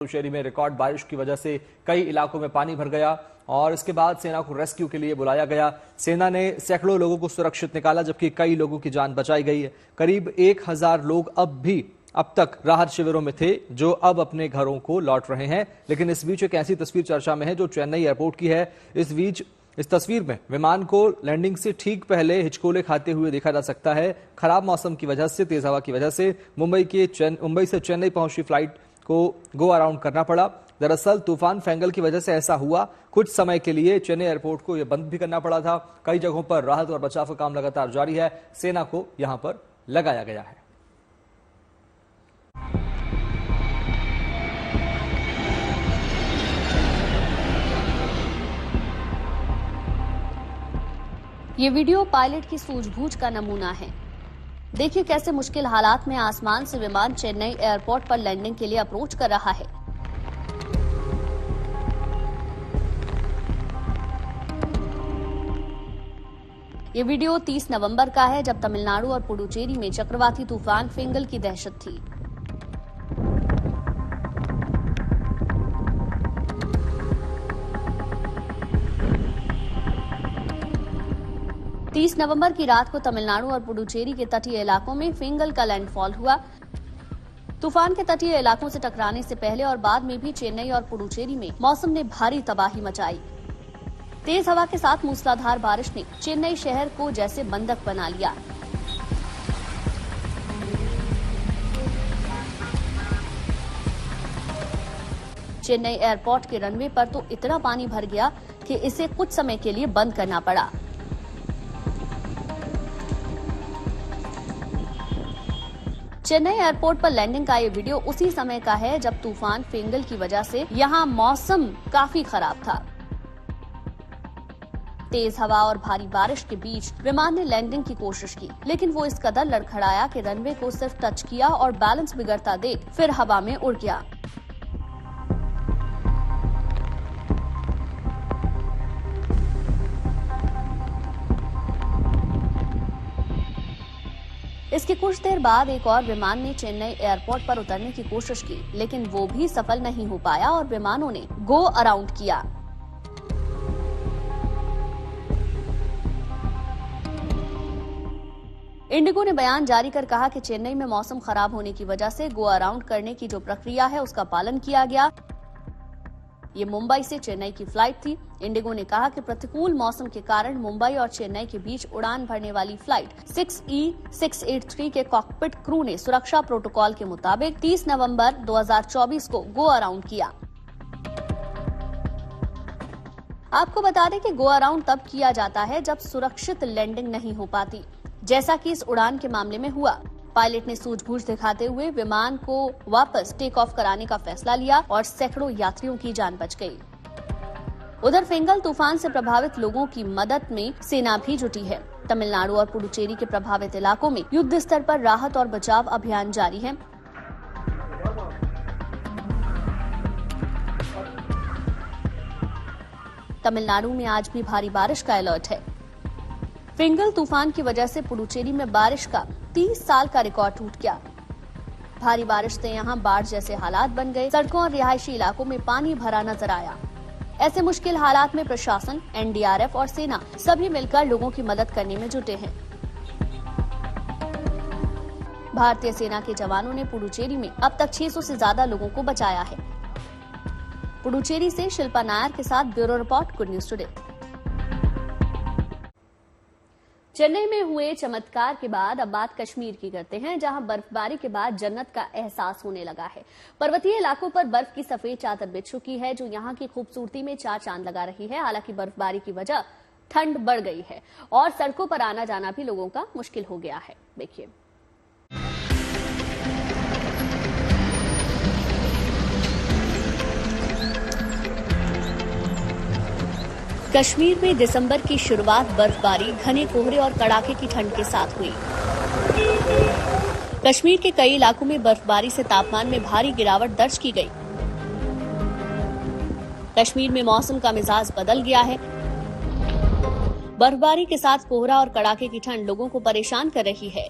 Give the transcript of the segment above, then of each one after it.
पुडुचेरी में रिकॉर्ड बारिश की वजह से कई इलाकों में पानी भर गया और इसके बाद सेना को रेस्क्यू के लिए बुलाया गया। सेना ने सैकड़ों लोगों को सुरक्षित निकाला जबकि कई लोगों की जान बचाई गई है। करीब 1000 लोग अब तक राहत शिविरों में थे जो अब अपने घरों को लौट रहे हैं। लेकिन इस बीच एक ऐसी तस्वीर चर्चा में है जो चेन्नई एयरपोर्ट की है। इस तस्वीर में विमान को लैंडिंग से ठीक पहले हिचकोले खाते हुए देखा जा सकता है। खराब मौसम की वजह से, तेज हवा की वजह से मुंबई से चेन्नई पहुंची फ्लाइट को गो अराउंड करना पड़ा। दरअसल तूफान फेंगल की वजह से ऐसा हुआ। कुछ समय के लिए चेन्नई एयरपोर्ट को यह बंद भी करना पड़ा था। कई जगहों पर राहत और बचाव का काम लगातार जारी है। सेना को यहां पर लगाया गया है। ये वीडियो पायलट की सूझबूझ का नमूना है। देखिए कैसे मुश्किल हालात में आसमान से विमान चेन्नई एयरपोर्ट पर लैंडिंग के लिए अप्रोच कर रहा है। ये वीडियो 30 नवंबर का है जब तमिलनाडु और पुडुचेरी में चक्रवाती तूफान फेंगल की दहशत थी। तीस नवंबर की रात को तमिलनाडु और पुडुचेरी के तटीय इलाकों में फेंगल का लैंडफॉल हुआ। तूफान के तटीय इलाकों से टकराने से पहले और बाद में भी चेन्नई और पुडुचेरी में मौसम ने भारी तबाही मचाई। तेज हवा के साथ मूसलाधार बारिश ने चेन्नई शहर को जैसे बंधक बना लिया। चेन्नई एयरपोर्ट के रनवे पर तो इतना पानी भर गया कि इसे कुछ समय के लिए बंद करना पड़ा। चेन्नई एयरपोर्ट पर लैंडिंग का ये वीडियो उसी समय का है जब तूफान फेंगल की वजह से यहां मौसम काफी खराब था। तेज हवा और भारी बारिश के बीच विमान ने लैंडिंग की कोशिश की, लेकिन वो इस कदर लड़खड़ाया कि रनवे को सिर्फ टच किया और बैलेंस बिगड़ता देख फिर हवा में उड़ गया। इसके कुछ देर बाद एक और विमान ने चेन्नई एयरपोर्ट पर उतरने की कोशिश की, लेकिन वो भी सफल नहीं हो पाया और विमानों ने गो अराउंड किया। इंडिगो ने बयान जारी कर कहा कि चेन्नई में मौसम खराब होने की वजह से गो अराउंड करने की जो प्रक्रिया है उसका पालन किया गया। ये मुंबई से चेन्नई की फ्लाइट थी। इंडिगो ने कहा कि प्रतिकूल मौसम के कारण मुंबई और चेन्नई के बीच उड़ान भरने वाली फ्लाइट 6E683 के कॉकपिट क्रू ने सुरक्षा प्रोटोकॉल के मुताबिक 30 नवंबर 2024 को गो अराउंड किया। आपको बता दें कि गो अराउंड तब किया जाता है जब सुरक्षित लैंडिंग नहीं हो पाती, जैसा कि इस उड़ान के मामले में हुआ। पायलट ने सूझबूझ दिखाते हुए विमान को वापस टेक ऑफ कराने का फैसला लिया और सैकड़ों यात्रियों की जान बच गई। उधर फेंगल तूफान से प्रभावित लोगों की मदद में सेना भी जुटी है। तमिलनाडु और पुडुचेरी के प्रभावित इलाकों में युद्ध स्तर पर राहत और बचाव अभियान जारी है। तमिलनाडु में आज भी भारी बारिश का अलर्ट है। फेंगल तूफान की वजह से पुडुचेरी में बारिश का 30 साल का रिकॉर्ड टूट गया। भारी बारिश से यहां बाढ़ जैसे हालात बन गए। सड़कों और रिहायशी इलाकों में पानी भरा नजर आया। ऐसे मुश्किल हालात में प्रशासन, एनडीआरएफ और सेना सभी मिलकर लोगों की मदद करने में जुटे हैं। भारतीय सेना के जवानों ने पुडुचेरी में अब तक 600 से ज्यादा लोगों को बचाया है। पुडुचेरी से शिल्पा नायर के साथ bureau report, good news today. Chennai में हुए चमत्कार के बाद अब बात कश्मीर की करते हैं, जहां बर्फबारी के बाद जन्नत का एहसास होने लगा है। पर्वतीय इलाकों पर बर्फ की सफेद चादर बिछ चुकी है जो यहां की खूबसूरती में चार चांद लगा रही है। हालांकि बर्फबारी की वजह ठंड बढ़ गई है और सड़कों पर आना जाना भी लोगों का मुश्किल हो गया है। देखिए कश्मीर में दिसंबर की शुरुआत बर्फबारी, घने कोहरे और कड़ाके की ठंड के साथ हुई। कश्मीर के कई इलाकों में बर्फबारी से तापमान में भारी गिरावट दर्ज की गई। कश्मीर में मौसम का मिजाज बदल गया है। बर्फबारी के साथ कोहरा और कड़ाके की ठंड लोगों को परेशान कर रही है।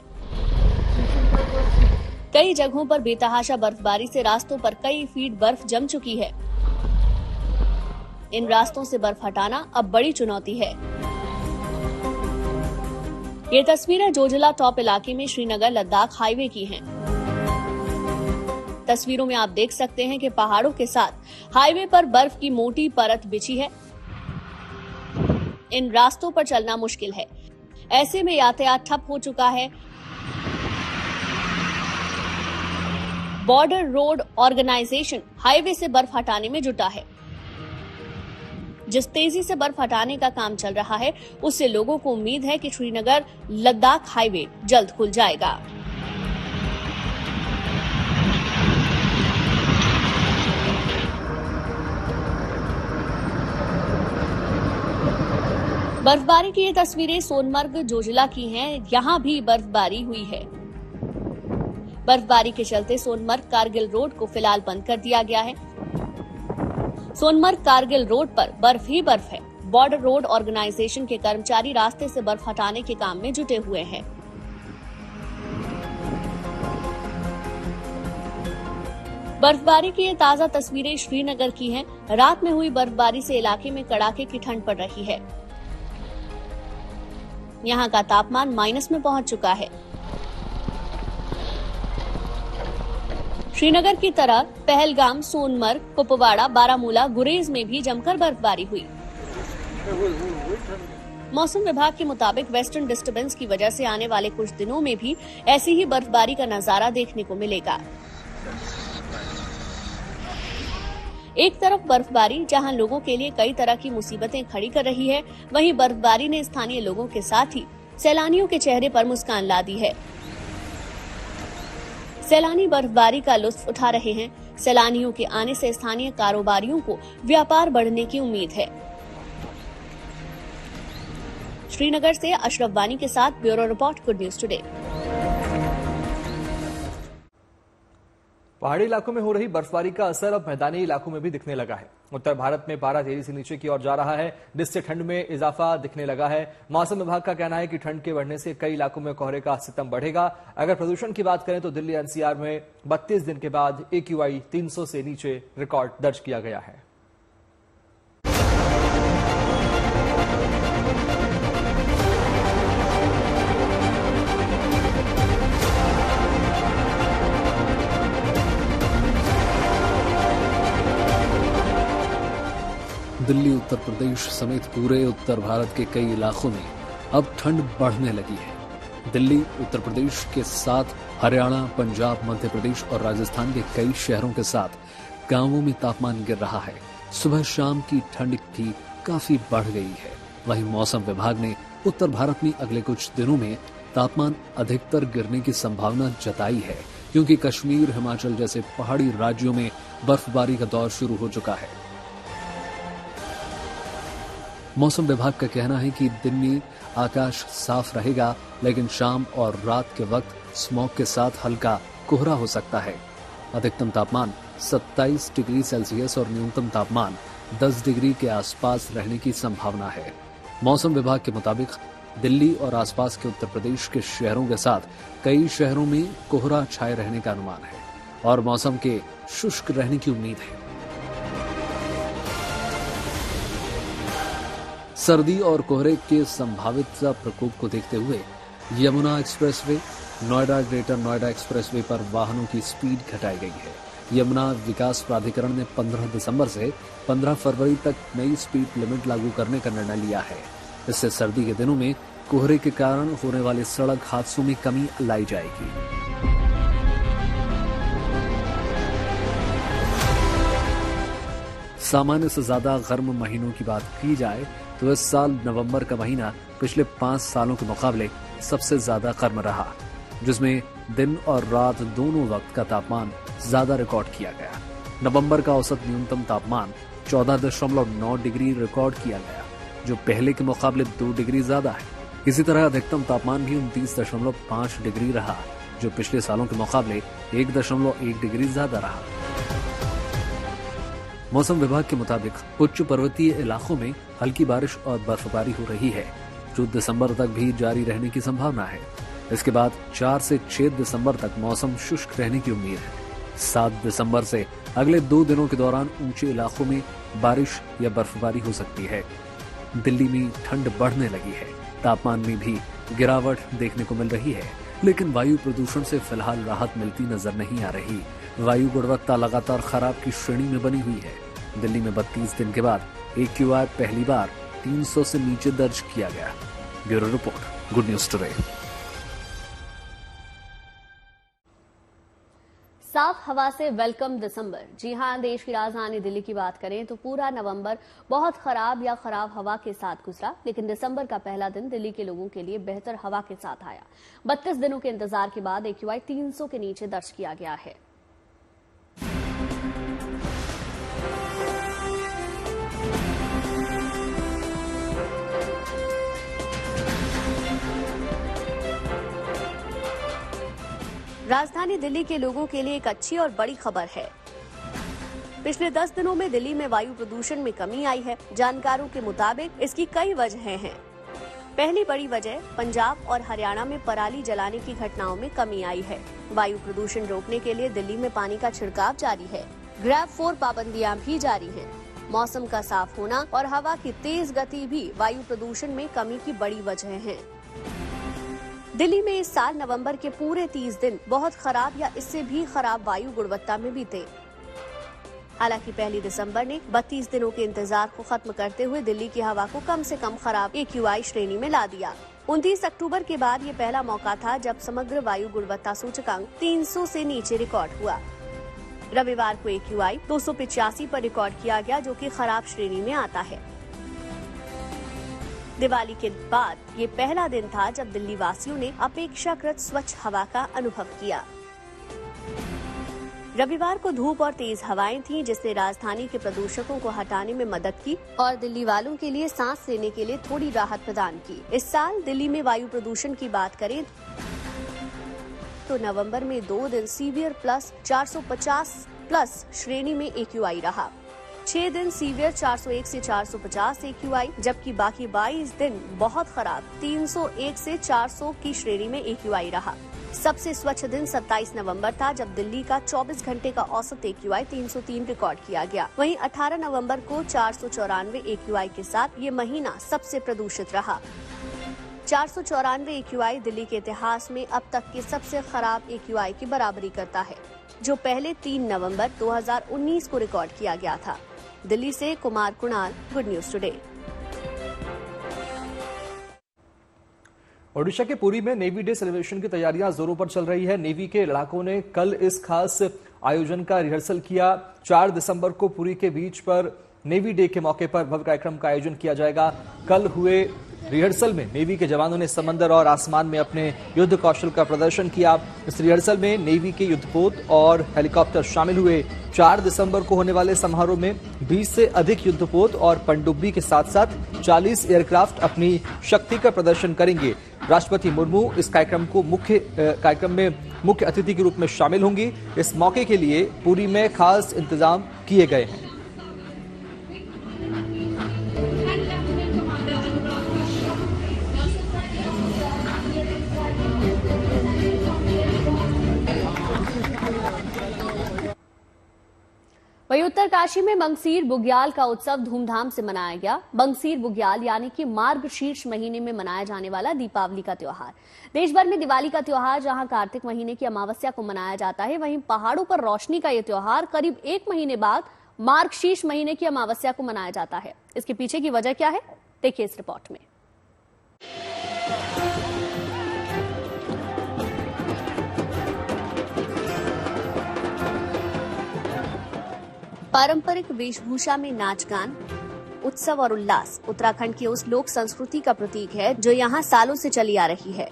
कई जगहों पर बेतहाशा बर्फबारी से रास्तों पर कई फीट बर्फ जम चुकी है। इन रास्तों से बर्फ हटाना अब बड़ी चुनौती है। ये तस्वीरें जोजिला टॉप इलाके में श्रीनगर लद्दाख हाईवे की हैं। तस्वीरों में आप देख सकते हैं कि पहाड़ों के साथ हाईवे पर बर्फ की मोटी परत बिछी है। इन रास्तों पर चलना मुश्किल है। ऐसे में यातायात ठप हो चुका है। बॉर्डर रोड ऑर्गेनाइजेशन हाईवे से बर्फ हटाने में जुटा है। जिस तेजी से बर्फ हटाने का काम चल रहा है, उससे लोगों को उम्मीद है कि श्रीनगर लद्दाख हाईवे जल्द खुल जाएगा। बर्फबारी की ये तस्वीरें सोनमर्ग जोजिला की हैं। यहाँ भी बर्फबारी हुई है। बर्फबारी के चलते सोनमर्ग कारगिल रोड को फिलहाल बंद कर दिया गया है। सोनमर्ग कारगिल रोड पर बर्फ ही बर्फ है। बॉर्डर रोड ऑर्गेनाइजेशन के कर्मचारी रास्ते से बर्फ हटाने के काम में जुटे हुए हैं। बर्फबारी की ये ताजा तस्वीरें श्रीनगर की हैं। रात में हुई बर्फबारी से इलाके में कड़ाके की ठंड पड़ रही है। यहाँ का तापमान माइनस में पहुंच चुका है। श्रीनगर की तरह पहलगाम, सोनमर्ग, कुपवाड़ा, बारामूला, गुरेज में भी जमकर बर्फबारी हुई। मौसम विभाग के मुताबिक वेस्टर्न डिस्टर्बेंस की वजह से आने वाले कुछ दिनों में भी ऐसी ही बर्फबारी का नजारा देखने को मिलेगा। एक तरफ बर्फबारी जहां लोगों के लिए कई तरह की मुसीबतें खड़ी कर रही है, वहीं बर्फबारी ने स्थानीय लोगों के साथ ही सैलानियों के चेहरे पर मुस्कान ला दी है। सैलानी बर्फबारी का लुत्फ उठा रहे हैं। सैलानियों के आने से स्थानीय कारोबारियों को व्यापार बढ़ने की उम्मीद है। श्रीनगर से अशरफ वानी के साथ bureau report, good news today. पहाड़ी इलाकों में हो रही बर्फबारी का असर अब मैदानी इलाकों में भी दिखने लगा है। उत्तर भारत में पारा तेजी से नीचे की ओर जा रहा है, जिससे ठंड में इजाफा दिखने लगा है। मौसम विभाग का कहना है कि ठंड के बढ़ने से कई इलाकों में कोहरे का सितम बढ़ेगा। अगर प्रदूषण की बात करें तो दिल्ली एनसीआर में 32 दिन के बाद AQI 300 से नीचे रिकॉर्ड दर्ज किया गया है। दिल्ली, उत्तर प्रदेश समेत पूरे उत्तर भारत के कई इलाकों में अब ठंड बढ़ने लगी है। दिल्ली, उत्तर प्रदेश के साथ हरियाणा, पंजाब, मध्य प्रदेश और राजस्थान के कई शहरों के साथ गांवों में तापमान गिर रहा है। सुबह शाम की ठंड भी काफी बढ़ गई है। वहीं मौसम विभाग ने उत्तर भारत में अगले कुछ दिनों में तापमान अधिकतर गिरने की संभावना जताई है, क्योंकि कश्मीर, हिमाचल जैसे पहाड़ी राज्यों में बर्फबारी का दौर शुरू हो चुका है। मौसम विभाग का कहना है कि दिन में आकाश साफ रहेगा, लेकिन शाम और रात के वक्त स्मॉग के साथ हल्का कोहरा हो सकता है। अधिकतम तापमान 27 डिग्री सेल्सियस और न्यूनतम तापमान 10 डिग्री के आसपास रहने की संभावना है। मौसम विभाग के मुताबिक दिल्ली और आसपास के उत्तर प्रदेश के शहरों के साथ कई शहरों में कोहरा छाए रहने का अनुमान है और मौसम के शुष्क रहने की उम्मीद है। सर्दी और कोहरे के संभावित प्रकोप को देखते हुए Yamuna expressway, Noida greater Noida expressway पर वाहनों की स्पीड घटाई गई है। यमुना विकास प्राधिकरण ने 15 दिसंबर से 15 फरवरी तक नई स्पीड लिमिट लागू करने का निर्णय लिया है। इससे सर्दी के दिनों में कोहरे के कारण होने वाले सड़क हादसों में कमी लाई जाएगी। सामान्य से ज्यादा गर्म महीनों की बात की जाए तो इस साल नवंबर का महीना पिछले 5 सालों के मुकाबले सबसे ज्यादा गर्म रहा, जिसमें दिन और रात दोनों वक्त का तापमान ज्यादा रिकॉर्ड किया गया। नवंबर का औसत न्यूनतम तापमान 14.9 डिग्री रिकॉर्ड किया गया, जो पहले के मुकाबले 2 डिग्री ज्यादा है। इसी तरह अधिकतम तापमान भी 29.5 डिग्री रहा, जो पिछले सालों के मुकाबले 1.1 डिग्री ज्यादा रहा। मौसम विभाग के मुताबिक उच्च पर्वतीय इलाकों में हल्की बारिश और बर्फबारी हो रही है, जो दिसंबर तक भी जारी रहने की संभावना है। इसके बाद 4 से 6 दिसंबर तक मौसम शुष्क रहने की उम्मीद है। 7 दिसंबर से अगले 2 दिनों के दौरान ऊंचे इलाकों में बारिश या बर्फबारी हो सकती है। दिल्ली में ठंड बढ़ने लगी है। तापमान में भी गिरावट देखने को मिल रही है, लेकिन वायु प्रदूषण से फिलहाल राहत मिलती नजर नहीं आ रही। वायु गुणवत्ता लगातार खराब की श्रेणी में बनी हुई है। दिल्ली में 32 दिन के बाद AQI पहली बार 300 से नीचे दर्ज किया गया। Bureau report, good news today. साफ हवा से वेलकम दिसंबर। जी हां, देश की राजधानी दिल्ली की बात करें तो पूरा नवंबर बहुत खराब या खराब हवा के साथ गुजरा, लेकिन दिसंबर का पहला दिन दिल्ली के लोगों के लिए बेहतर हवा के साथ आया। 32 दिनों के इंतजार के बाद AQI 300 के नीचे दर्ज किया गया है। राजधानी दिल्ली के लोगों के लिए एक अच्छी और बड़ी खबर है। पिछले 10 दिनों में दिल्ली में वायु प्रदूषण में कमी आई है। जानकारों के मुताबिक इसकी कई वजहें हैं। पहली बड़ी वजह पंजाब और हरियाणा में पराली जलाने की घटनाओं में कमी आई है। वायु प्रदूषण रोकने के लिए दिल्ली में पानी का छिड़काव जारी है। ग्रैब 4 पाबंदियां भी जारी हैं। मौसम का साफ होना और हवा की तेज गति भी वायु प्रदूषण में कमी की बड़ी वजह है। दिल्ली में इस साल नवंबर के पूरे 30 दिन बहुत खराब या इससे भी खराब वायु गुणवत्ता में बीते। हालांकि पहली दिसंबर ने 32 दिनों के इंतजार को खत्म करते हुए दिल्ली की हवा को कम से कम खराब AQI श्रेणी में ला दिया। 29 अक्टूबर के बाद ये पहला मौका था जब समग्र वायु गुणवत्ता सूचकांक 300 से नीचे रिकॉर्ड हुआ। रविवार को AQI 285 पर रिकॉर्ड किया गया, जो कि खराब श्रेणी में आता है। दिवाली के बाद ये पहला दिन था जब दिल्ली वासियों ने अपेक्षाकृत स्वच्छ हवा का अनुभव किया। रविवार को धूप और तेज हवाएं थीं, जिसने राजधानी के प्रदूषकों को हटाने में मदद की और दिल्ली वालों के लिए सांस लेने के लिए थोड़ी राहत प्रदान की। इस साल दिल्ली में वायु प्रदूषण की बात करें तो नवंबर में 2 दिन सीवियर प्लस 450 प्लस श्रेणी में AQI रहा। 6 दिन सीवियर 401 से 450 AQI, जबकि बाकी 22 दिन बहुत खराब 301 से 400 की श्रेणी में AQI रहा। सबसे स्वच्छ दिन 27 नवंबर था, जब दिल्ली का 24 घंटे का औसत AQI 303 रिकॉर्ड किया गया। वहीं 18 नवंबर को 494 AQI के साथ ये महीना सबसे प्रदूषित रहा। 494 AQI दिल्ली के इतिहास में अब तक के सबसे खराब AQI की बराबरी करता है, जो पहले 3 नवंबर 2019 को रिकॉर्ड किया गया था। दिल्ली से Kumar Kunal, good news today. Odisha के पुरी में नेवी डे सेलिब्रेशन की तैयारियां जोरों पर चल रही है। नेवी के लड़ाकों ने कल इस खास आयोजन का रिहर्सल किया। 4 दिसंबर को पुरी के बीच पर नेवी डे के मौके पर भव्य कार्यक्रम का आयोजन किया जाएगा। कल हुए रिहर्सल में नेवी के जवानों ने समंदर और आसमान में अपने युद्ध कौशल का प्रदर्शन किया। इस रिहर्सल में नेवी के युद्धपोत और हेलीकॉप्टर शामिल हुए। 4 दिसंबर को होने वाले समारोह में 20 से अधिक युद्धपोत और पनडुब्बी के साथ साथ 40 एयरक्राफ्ट अपनी शक्ति का प्रदर्शन करेंगे। राष्ट्रपति मुर्मू इस कार्यक्रम में मुख्य अतिथि के रूप में शामिल होंगी। इस मौके के लिए पुरी में खास इंतजाम किए गए हैं। वहीं उत्तरकाशी में मंगसीर बुग्याल का उत्सव धूमधाम से मनाया गया। मंगसीर बुग्याल यानी कि मार्गशीर्ष महीने में मनाया जाने वाला दीपावली का त्योहार। देश भर में दिवाली का त्योहार जहां कार्तिक महीने की अमावस्या को मनाया जाता है, वहीं पहाड़ों पर रोशनी का यह त्योहार करीब 1 महीने बाद मार्गशीर्ष महीने की अमावस्या को मनाया जाता है। इसके पीछे की वजह क्या है, देखिए इस रिपोर्ट में। पारंपरिक वेशभूषा में नाच गान, उत्सव और उल्लास उत्तराखंड की उस लोक संस्कृति का प्रतीक है जो यहाँ सालों से चली आ रही है।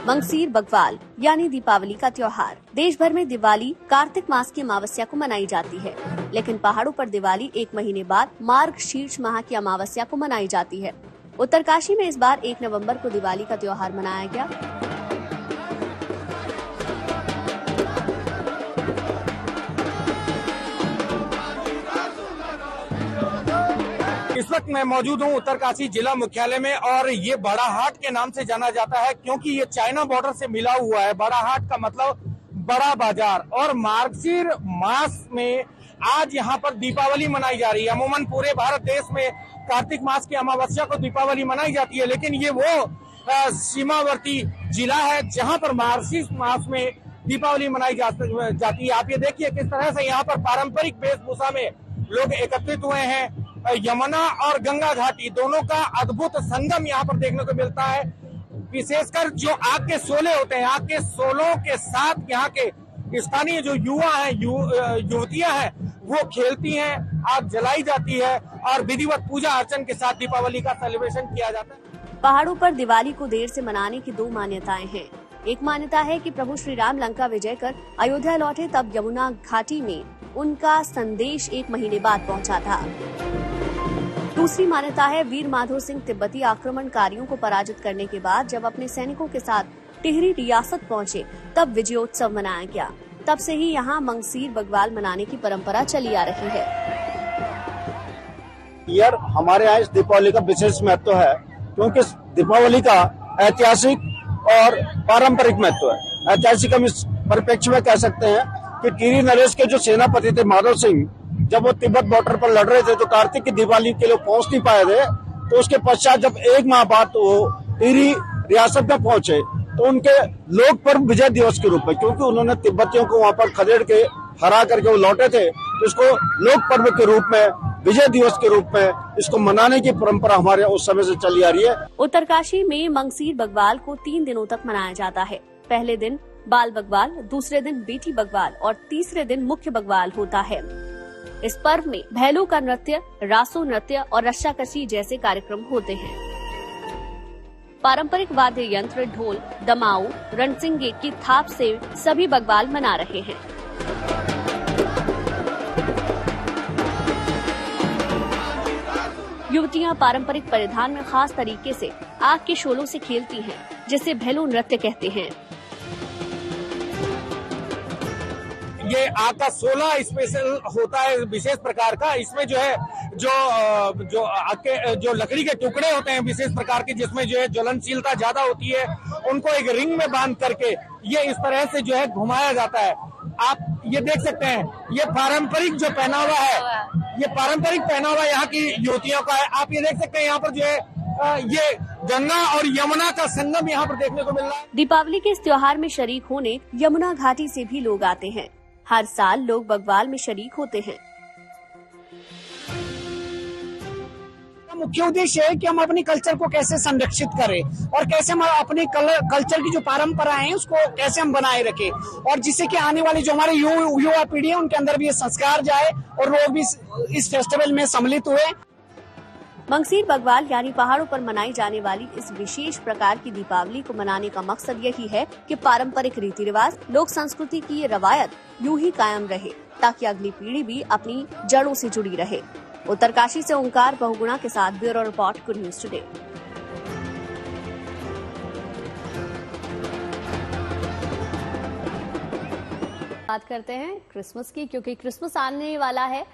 मंगसीर बग्वाल यानी दीपावली का त्योहार। देश भर में दिवाली कार्तिक मास की अमावस्या को मनाई जाती है, लेकिन पहाड़ों पर दिवाली 1 महीने बाद मार्गशीर्ष माह की अमावस्या को मनाई जाती है। उत्तरकाशी में इस बार 1 नवंबर को दिवाली का त्योहार मनाया गया। इस वक्त मैं मौजूद हूं उत्तरकाशी जिला मुख्यालय में और ये बड़ा हाट के नाम से जाना जाता है क्योंकि ये चाइना बॉर्डर से मिला हुआ है। बड़ा हाट का मतलब बड़ा बाजार और मार्गशीर मास में आज यहाँ पर दीपावली मनाई जा रही है। अमूमन पूरे भारत देश में कार्तिक मास की अमावस्या को दीपावली मनाई जाती है, लेकिन ये वो सीमावर्ती जिला है जहाँ पर मार्गशीर मास में दीपावली मनाई जाती है। आप ये देखिए किस तरह से यहाँ पर पारंपरिक वेशभूषा में लोग एकत्रित हुए हैं। यमुना और गंगा घाटी दोनों का अद्भुत संगम यहाँ पर देखने को मिलता है। विशेषकर जो आग के शोले होते हैं, आग के शोलों के साथ यहाँ के स्थानीय जो युवा हैं, युवतियां हैं, वो खेलती हैं, आग जलाई जाती है और विधिवत पूजा अर्चन के साथ दीपावली का सेलिब्रेशन किया जाता है। पहाड़ों पर दिवाली को देर से मनाने की दो मान्यताएं हैं। एक मान्यता है कि प्रभु श्री राम लंका विजय कर अयोध्या लौटे तब यमुना घाटी में उनका संदेश 1 महीने बाद पहुंचा था। दूसरी मान्यता है वीर माधो सिंह तिब्बती आक्रमणकारियों को पराजित करने के बाद जब अपने सैनिकों के साथ टिहरी रियासत पहुंचे तब विजयोत्सव मनाया गया। तब से ही यहाँ मंगसीर बग्वाल मनाने की परंपरा चली आ रही है। यार हमारे यहाँ इस दीपावली का विशेष महत्व है क्योंकि दीपावली का ऐतिहासिक और पारंपरिक महत्व है। ऐतिहासिक हम इस परिप्रेक्ष्य में कह सकते हैं कि टिहरी नरेश के जो सेनापति थे माधव सिंह, जब वो तिब्बत बॉर्डर पर लड़ रहे थे तो कार्तिक की दिवाली के लिए पहुंच नहीं पाए थे, तो उसके पश्चात जब 1 माह बाद वो टिहरी रियासत में पहुंचे तो उनके लोक पर्व विजय दिवस के रूप में, क्योंकि उन्होंने तिब्बतियों को वहां पर खदेड़ के हरा करके वो लौटे थे, तो इसको लोक पर्व के रूप में, विजय दिवस के रूप में इसको मनाने की परंपरा हमारे उस समय से चली आ रही है। उत्तरकाशी में मंगसीर बग्वाल को 3 दिनों तक मनाया जाता है। पहले दिन बाल बग्वाल, दूसरे दिन बेटी बग्वाल और तीसरे दिन मुख्य बग्वाल होता है। इस पर्व में भैलों का नृत्य, रासो नृत्य और रस्साकसी जैसे कार्यक्रम होते हैं। पारंपरिक वाद्य यंत्र, ढोल, दमाऊ, रणसिंगे की थाप से सभी बग्वाल मना रहे हैं। युवतियां पारंपरिक परिधान में खास तरीके से आग के शोलों से खेलती हैं, जिसे भैलो नृत्य कहते हैं। ये आग का शोला स्पेशल होता है, विशेष प्रकार का। इसमें जो है जो आग के जो लकड़ी के टुकड़े होते हैं विशेष प्रकार के, जिसमें जो है ज्वलनशीलता ज्यादा होती है, उनको एक रिंग में बांध करके ये इस तरह से जो है घुमाया जाता है। आप ये देख सकते हैं, ये पारंपरिक जो पहनावा है, ये पारंपरिक पहनावा यहाँ की युवतियों का है। आप ये देख सकते हैं यहाँ पर जो है ये गंगा और यमुना का संगम यहाँ पर देखने को मिल रहा है। दीपावली के इस त्योहार में शरीक होने यमुना घाटी से भी लोग आते हैं। हर साल लोग बग्वाल में शरीक होते हैं। मुख्य उद्देश्य है कि हम अपनी कल्चर को कैसे संरक्षित करें और कैसे हम अपने कल्चर की जो परंपरा है उसको कैसे हम बनाए रखें, और जिससे कि आने वाली जो हमारे युवा पीढ़ी है उनके अंदर भी ये संस्कार जाए और लोग भी इस फेस्टिवल में सम्मिलित हुए। मंगसीर बग्वाल यानी पहाड़ों पर मनाई जाने वाली इस विशेष प्रकार की दीपावली को मनाने का मकसद यही है कि पारंपरिक रीति रिवाज, लोक संस्कृति की ये रवायत यूं ही कायम रहे ताकि अगली पीढ़ी भी अपनी जड़ों से जुड़ी रहे। उत्तरकाशी से ओंकार बहुगुणा के साथ bureau report, good news today. बात करते हैं क्रिसमस की, क्योंकि क्रिसमस आने वाला है।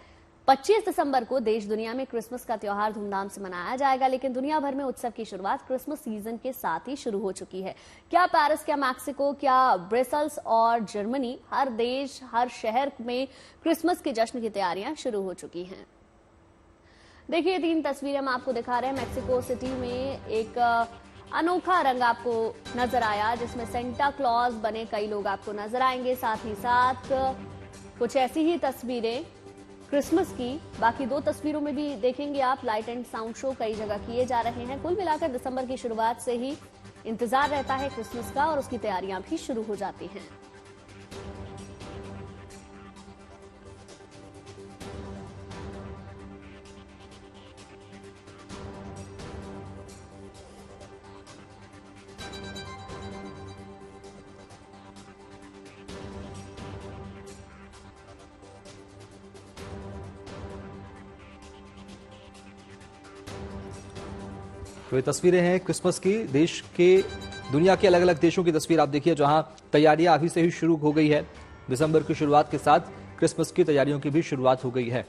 25 दिसंबर को देश दुनिया में क्रिसमस का त्योहार धूमधाम से मनाया जाएगा, लेकिन दुनिया भर में उत्सव की शुरुआत क्रिसमस सीजन के साथ ही शुरू हो चुकी है। क्या पेरिस, क्या मैक्सिको, क्या ब्रसेल्स और जर्मनी, हर देश, हर शहर में क्रिसमस के जश्न की तैयारियां शुरू हो चुकी हैं। देखिए 3 तस्वीरें हम आपको दिखा रहे हैं। मैक्सिको सिटी में एक अनोखा रंग आपको नजर आया, जिसमें सेंटा क्लॉज बने कई लोग आपको नजर आएंगे। साथ ही साथ कुछ ऐसी ही तस्वीरें क्रिसमस की बाकी 2 तस्वीरों में भी देखेंगे आप। लाइट एंड साउंड शो कई जगह किए जा रहे हैं। कुल मिलाकर दिसंबर की शुरुआत से ही इंतजार रहता है क्रिसमस का और उसकी तैयारियां भी शुरू हो जाती हैं। तो ये तस्वीरें हैं क्रिसमस की। देश के, दुनिया के अलग अलग देशों की तस्वीर आप देखिए, जहां तैयारियां अभी से ही शुरू हो गई है। दिसंबर की शुरुआत के साथ क्रिसमस की तैयारियों की भी शुरुआत हो गई है।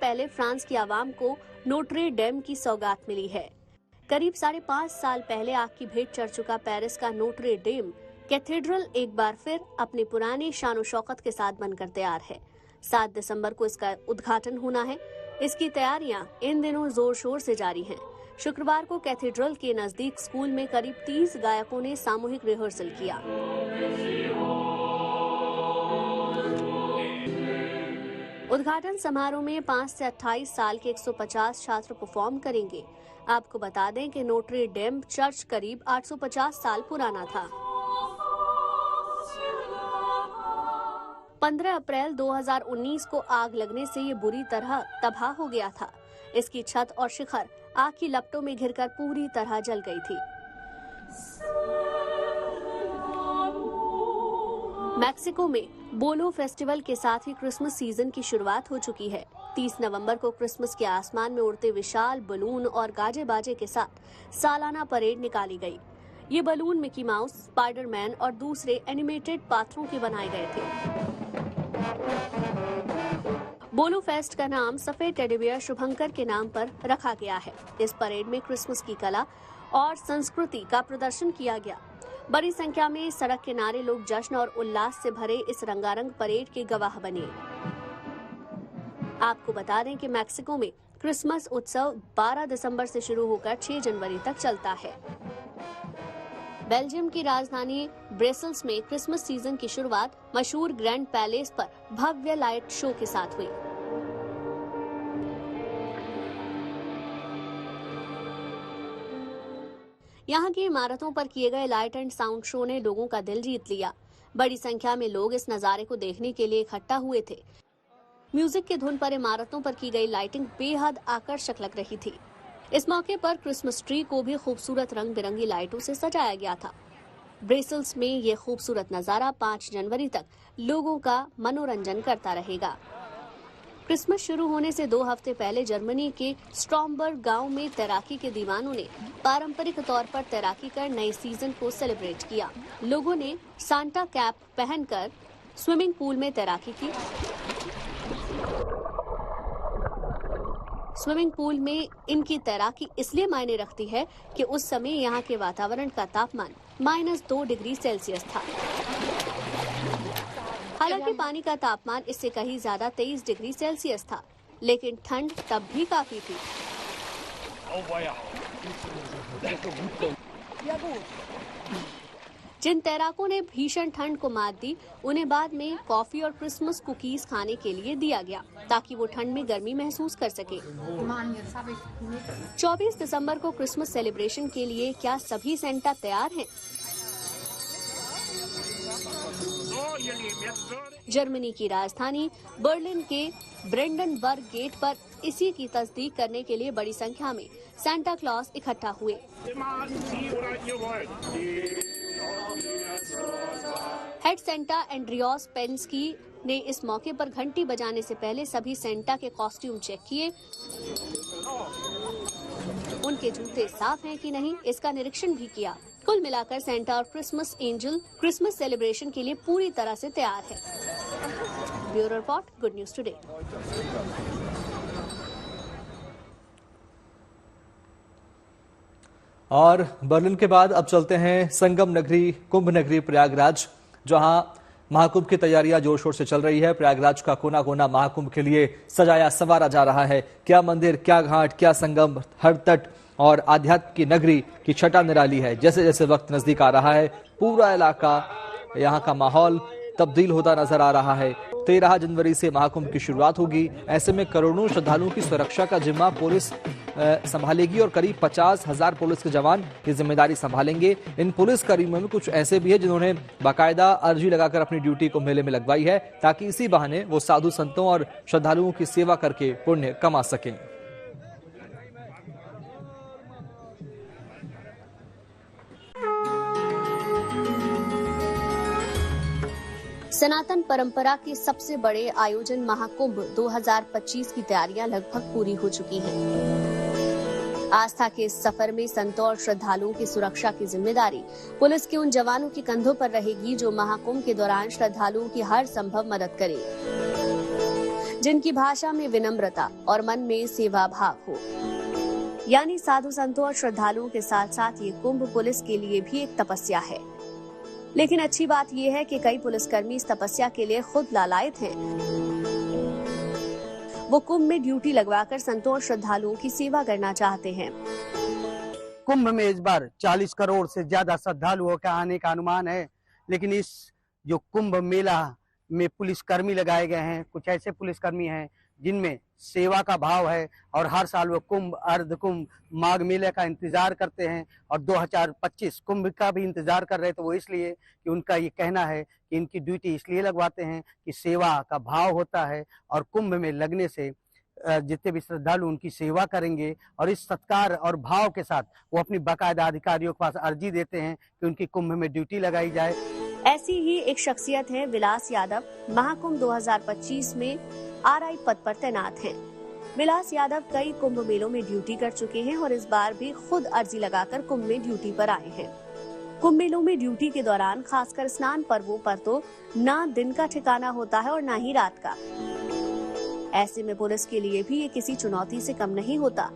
पहले फ्रांस की आवाम को नोट्रे डेम की सौगात मिली है। करीब 5.5 साल पहले आग की भेंट चढ़ चुका पेरिस का नोट्रे डेम कैथेड्रल एक बार फिर अपने पुराने शान शौकत के साथ बनकर तैयार है। 7 दिसंबर को इसका उद्घाटन होना है। इसकी तैयारियां इन दिनों जोर शोर से जारी हैं। शुक्रवार को कैथेड्रल के नजदीक स्कूल में करीब 30 गायकों ने सामूहिक रिहर्सल किया। उद्घाटन समारोह में 5 से 28 साल के 150 छात्र परफॉर्म करेंगे। आपको बता दें कि नोट्रे डेम चर्च करीब 850 साल पुराना था। 15 अप्रैल 2019 को आग लगने से ये बुरी तरह तबाह हो गया था। इसकी छत और शिखर आग की लपटों में घिरकर पूरी तरह जल गई थी। मैक्सिको में बोलो फेस्टिवल के साथ ही क्रिसमस सीजन की शुरुआत हो चुकी है। 30 नवंबर को क्रिसमस के आसमान में उड़ते विशाल बलून और गाजे बाजे के साथ सालाना परेड निकाली गई। ये बलून मिकी माउस, स्पाइडरमैन और दूसरे एनिमेटेड पात्रों के बनाए गए थे। बोलो फेस्ट का नाम सफेद टेडी बियर शुभंकर के नाम पर रखा गया है। इस परेड में क्रिसमस की कला और संस्कृति का प्रदर्शन किया गया। बड़ी संख्या में सड़क किनारे लोग जश्न और उल्लास से भरे इस रंगारंग परेड के गवाह बने। आपको बता दें कि मैक्सिको में क्रिसमस उत्सव 12 दिसंबर से शुरू होकर 6 जनवरी तक चलता है। बेल्जियम की राजधानी ब्रसेल्स में क्रिसमस सीजन की शुरुआत मशहूर ग्रैंड पैलेस पर भव्य लाइट शो के साथ हुई। यहाँ की इमारतों पर किए गए लाइट एंड साउंड शो ने लोगों का दिल जीत लिया। बड़ी संख्या में लोग इस नजारे को देखने के लिए इकट्ठा हुए थे। म्यूजिक की धुन पर इमारतों पर की गई लाइटिंग बेहद आकर्षक लग रही थी। इस मौके पर क्रिसमस ट्री को भी खूबसूरत रंग बिरंगी लाइटों से सजाया गया था। ब्रसेल्स में ये खूबसूरत नजारा 5 जनवरी तक लोगों का मनोरंजन करता रहेगा। क्रिसमस शुरू होने से 2 हफ्ते पहले जर्मनी के स्ट्रॉमबर्ग गांव में तैराकी के दीवानों ने पारंपरिक तौर पर तैराकी कर नए सीजन को सेलिब्रेट किया। लोगों ने सांता कैप पहनकर स्विमिंग पूल में तैराकी की। स्विमिंग पूल में इनकी तैराकी इसलिए मायने रखती है कि उस समय यहाँ के वातावरण का तापमान -2 डिग्री सेल्सियस था। हालांकि पानी का तापमान इससे कहीं ज्यादा 23 डिग्री सेल्सियस था, लेकिन ठंड तब भी काफी थी। जिन तैराकों ने भीषण ठंड को मात दी, उन्हें बाद में कॉफी और क्रिसमस कुकीज खाने के लिए दिया गया ताकि वो ठंड में गर्मी महसूस कर सके। 24 दिसंबर को क्रिसमस सेलिब्रेशन के लिए क्या सभी सेंटा तैयार हैं? जर्मनी की राजधानी बर्लिन के ब्रेंडनबर्ग गेट पर इसी की तस्दीक करने के लिए बड़ी संख्या में सांता क्लॉज इकट्ठा हुए। हेड सेंटा एंड्रियोस पेंस्की ने इस मौके पर घंटी बजाने से पहले सभी सेंटा के कॉस्ट्यूम चेक किए। उनके जूते साफ हैं कि नहीं, इसका निरीक्षण भी किया। कुल मिलाकर सेंटा और क्रिसमस एंजल क्रिसमस सेलिब्रेशन के लिए पूरी तरह से तैयार है। Bureau report, good news today. और बर्लिन के बाद अब चलते हैं संगम नगरी कुंभ नगरी प्रयागराज, जहां महाकुंभ की तैयारियां जोर शोर से चल रही है। प्रयागराज का कोना कोना महाकुंभ के लिए सजाया संवारा जा रहा है। क्या मंदिर, क्या घाट, क्या संगम, हर तट और आध्यात्म की नगरी की छटा निराली है। जैसे जैसे वक्त नजदीक आ रहा है, पूरा इलाका, यहाँ का माहौल तब्दील होता नजर आ रहा है। 13 जनवरी से महाकुंभ की शुरुआत होगी। ऐसे में करोड़ों श्रद्धालुओं की सुरक्षा का जिम्मा पुलिस संभालेगी और करीब 50,000 पुलिस के जवान ये जिम्मेदारी संभालेंगे। इन पुलिस कर्मियों में कुछ ऐसे भी है जिन्होंने बाकायदा अर्जी लगाकर अपनी ड्यूटी को मेले में लगवाई है, ताकि इसी बहाने वो साधु संतों और श्रद्धालुओं की सेवा करके पुण्य कमा सकें। सनातन परंपरा के सबसे बड़े आयोजन महाकुंभ 2025 की तैयारियां लगभग पूरी हो चुकी हैं। आस्था के इस सफर में संतों और श्रद्धालुओं की सुरक्षा की जिम्मेदारी पुलिस के उन जवानों के कंधों पर रहेगी जो महाकुंभ के दौरान श्रद्धालुओं की हर संभव मदद करें। जिनकी भाषा में विनम्रता और मन में सेवा भाव हो। यानी साधु संतों और श्रद्धालुओं के साथ साथ ये कुंभ पुलिस के लिए भी एक तपस्या है। लेकिन अच्छी बात यह है कि कई पुलिसकर्मी इस तपस्या के लिए खुद लालायित हैं। वो कुंभ में ड्यूटी लगवाकर संतों और श्रद्धालुओं की सेवा करना चाहते हैं। कुंभ में इस बार 40 करोड़ से ज्यादा श्रद्धालुओं का आने का अनुमान है, लेकिन इस जो कुंभ मेला में पुलिसकर्मी लगाए गए हैं, कुछ ऐसे पुलिसकर्मी हैं जिनमें सेवा का भाव है और हर साल वो कुंभ, अर्ध कुंभ, माघ मेले का इंतजार करते हैं और 2025 कुंभ का भी इंतजार कर रहे थे। वो इसलिए कि उनका ये कहना है कि इनकी ड्यूटी इसलिए लगवाते हैं कि सेवा का भाव होता है और कुंभ में लगने से जितने भी श्रद्धालु उनकी सेवा करेंगे और इस सत्कार और भाव के साथ वो अपनी बाकायदा अधिकारियों के पास अर्जी देते हैं कि उनकी कुंभ में ड्यूटी लगाई जाए। ऐसी ही एक शख्सियत है विलास यादव। महाकुंभ 2025 में आरआई पद पर तैनात हैं। विलास यादव कई कुंभ मेलों में ड्यूटी कर चुके हैं और इस बार भी खुद अर्जी लगाकर कुंभ में ड्यूटी पर आए हैं। कुंभ मेलों में ड्यूटी के दौरान खासकर स्नान पर्वों पर तो ना दिन का ठिकाना होता है और ना ही रात का। ऐसे में पुलिस के लिए भी ये किसी चुनौती से कम नहीं होता।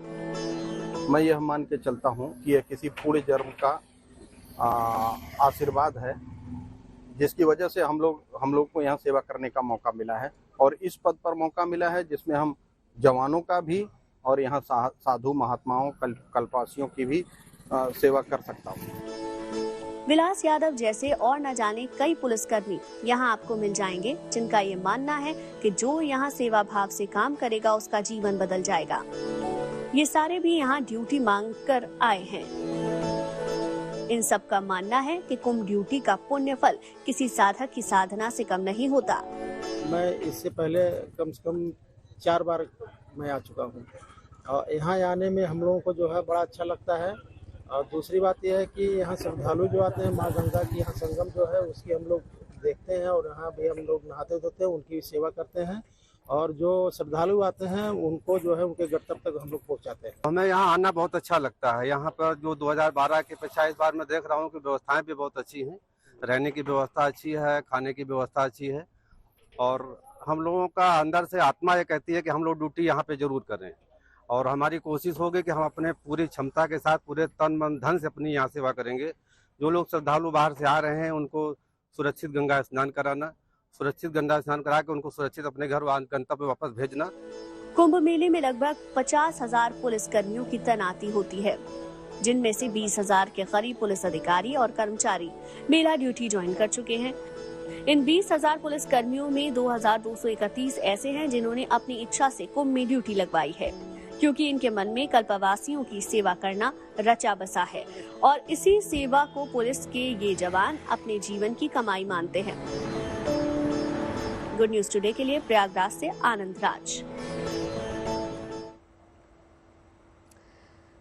मैं यह मान के चलता हूँ कि यह किसी पूरे जन्म का आशीर्वाद है, जिसकी वजह से हम लोग को यहाँ सेवा करने का मौका मिला है और इस पद पर मौका मिला है जिसमें हम जवानों का भी और यहाँ साधु महात्माओं कल्पवासियों की भी सेवा कर सकता हूँ। विलास यादव जैसे और न जाने कई पुलिसकर्मी यहाँ आपको मिल जाएंगे, जिनका ये मानना है कि जो यहाँ सेवा भाव से काम करेगा उसका जीवन बदल जाएगा। ये सारे भी यहाँ ड्यूटी मांग कर आए हैं। इन सब का मानना है कि कुंभ ड्यूटी का पुण्य फल किसी साधक की साधना से कम नहीं होता। मैं इससे पहले कम से कम 4 बार मैं आ चुका हूँ और यहाँ आने में हम लोगों को जो है बड़ा अच्छा लगता है। और दूसरी बात यह है कि यहाँ श्रद्धालु जो आते हैं, माँ गंगा की यहाँ संगम जो है उसकी हम लोग देखते हैं और यहाँ भी हम लोग नहाते धोते हैं, उनकी सेवा करते हैं और जो श्रद्धालु आते हैं उनको जो है उनके गंतव्य तक हम लोग पहुँचाते हैं। हमें यहाँ आना बहुत अच्छा लगता है। यहाँ पर जो 2012 के अपेक्षा इस बार मैं देख रहा हूँ कि व्यवस्थाएं भी बहुत अच्छी हैं, रहने की व्यवस्था अच्छी है, खाने की व्यवस्था अच्छी है और हम लोगों का अंदर से आत्मा ये कहती है कि हम लोग ड्यूटी यहाँ पे जरूर करें और हमारी कोशिश होगी कि हम अपने पूरी क्षमता के साथ पूरे तन मन धन से अपनी यहाँ सेवा करेंगे। जो लोग श्रद्धालु बाहर से आ रहे हैं उनको सुरक्षित गंगा स्नान कराना, सुरक्षित गंगा स्नान करा के उनको सुरक्षित अपने घर गंतव्य वापस भेजना। कुंभ मेले में लगभग 50,000 पुलिस कर्मियों की तैनाती होती है, जिनमें से 20,000 के करीब पुलिस अधिकारी और कर्मचारी मेला ड्यूटी ज्वाइन कर चुके हैं। इन 20,000 पुलिस कर्मियों में 2,231 ऐसे हैं जिन्होंने अपनी इच्छा से कुंभ में ड्यूटी लगवाई है, क्योंकि इनके मन में कल्पवासियों की सेवा करना रचा बसा है और इसी सेवा को पुलिस के ये जवान अपने जीवन की कमाई मानते हैं। गुड न्यूज टुडे के लिए प्रयागराज से आनंद राज।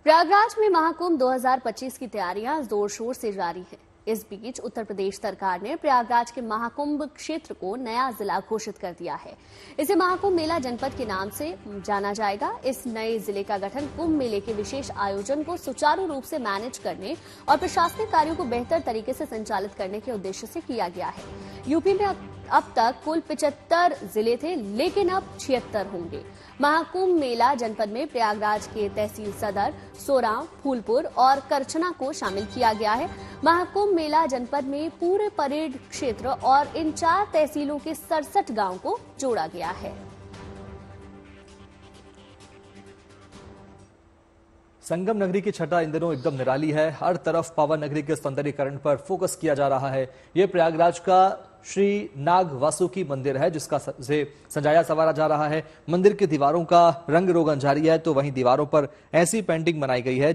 प्रयागराज में महाकुंभ 2025 की तैयारियां जोर शोर से जारी है। इस बीच उत्तर प्रदेश सरकार ने प्रयागराज के महाकुंभ क्षेत्र को नया जिला घोषित कर दिया है। इसे महाकुंभ मेला जनपद के नाम से जाना जाएगा। इस नए जिले का गठन कुंभ मेले के विशेष आयोजन को सुचारू रूप से मैनेज करने और प्रशासनिक कार्यों को बेहतर तरीके से संचालित करने के उद्देश्य से किया गया है। यूपी में अब तक कुल 75 जिले थे, लेकिन अब 76 होंगे। महाकुंभ मेला जनपद में प्रयागराज के तहसील सदर, सोरांव, फूलपुर और करछना को शामिल किया गया है। महाकुंभ मेला जनपद में पूरे परेड क्षेत्र और इन 4 तहसीलों के 67 गांव को जोड़ा गया है। संगम नगरी की छटा इन दिनों एकदम निराली है। हर तरफ पावन नगरी के सौंदर्यीकरण पर फोकस किया जा रहा है। ये प्रयागराज का श्री नाग वासुकी मंदिर है, जिसका से सजाया संवारा जा रहा है। मंदिर की दीवारों का रंग रोगन जारी है, तो वहीं दीवारों पर ऐसी पेंटिंग बनाई गई है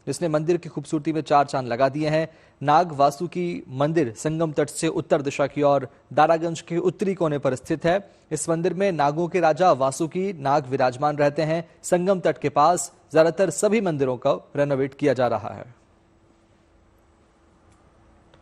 जिसने मंदिर की खूबसूरती में 4 चांद लगा दिए हैं। नाग वासुकी मंदिर संगम तट से उत्तर दिशा की ओर दारागंज के उत्तरी कोने पर स्थित है। इस मंदिर में नागों के राजा वासुकी नाग विराजमान रहते हैं। संगम तट के पास ज्यादातर सभी मंदिरों को रेनोवेट किया जा रहा है।